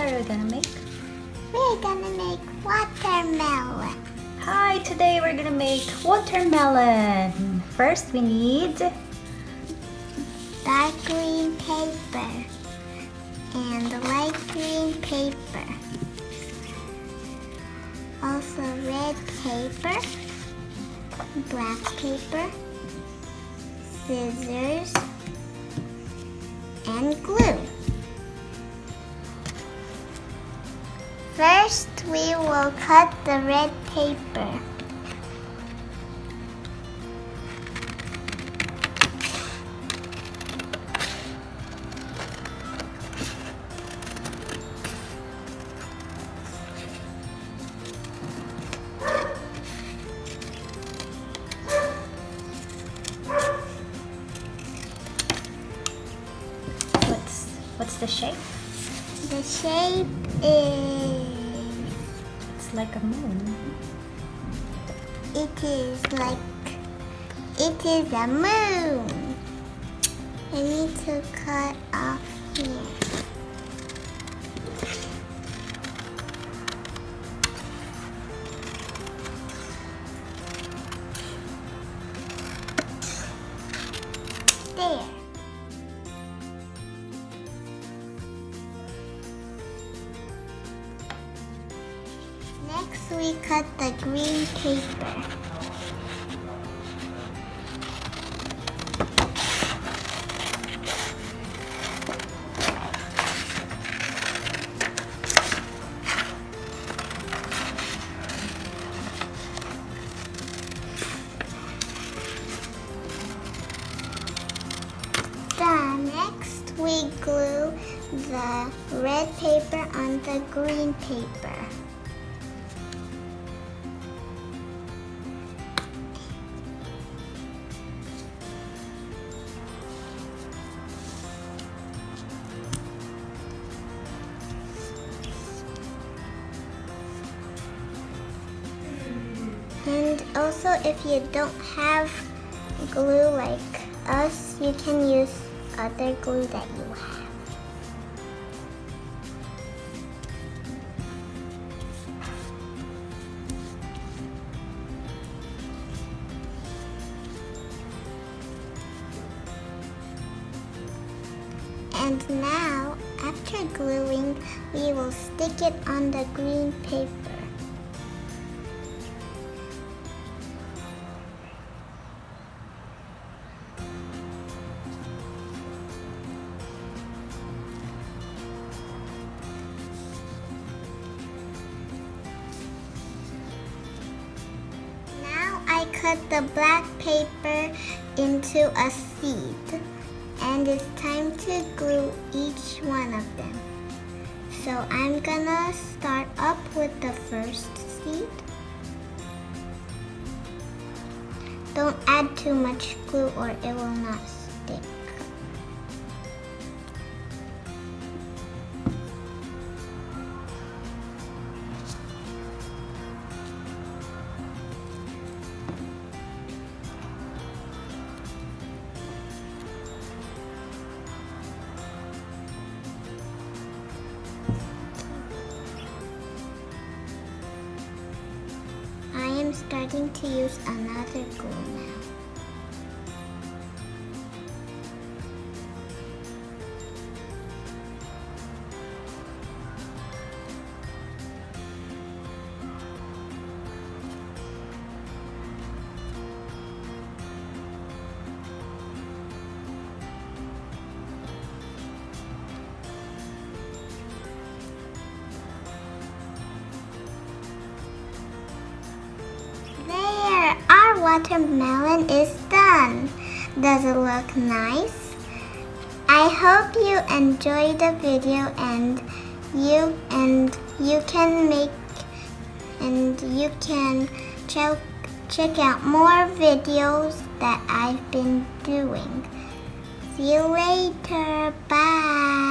are we gonna make? We're gonna make watermelon. Hi, today we're gonna make watermelon. First we need Dark green paper and light green paper. Also red paper, black paper, scissors, and glue. First, we will cut the red paper. What's the shape? The shape is... It's like a moon. It is a moon. I need to cut off here. There. Next, we cut the green paper. Next, we glue the red paper on the green paper. And also, if you don't have glue like us, you can use other glue that you have. And now, after gluing, we will stick it on the green paper. I cut the black paper into a seed, and it's time to glue each one of them. So I'm gonna start up with the first seed. Don't add too much glue or it will not stick. I'm starting to use another glue now. Our watermelon is done. Does it look nice? I hope you enjoyed the video and you can check out more videos that I've been doing. See you later. Bye.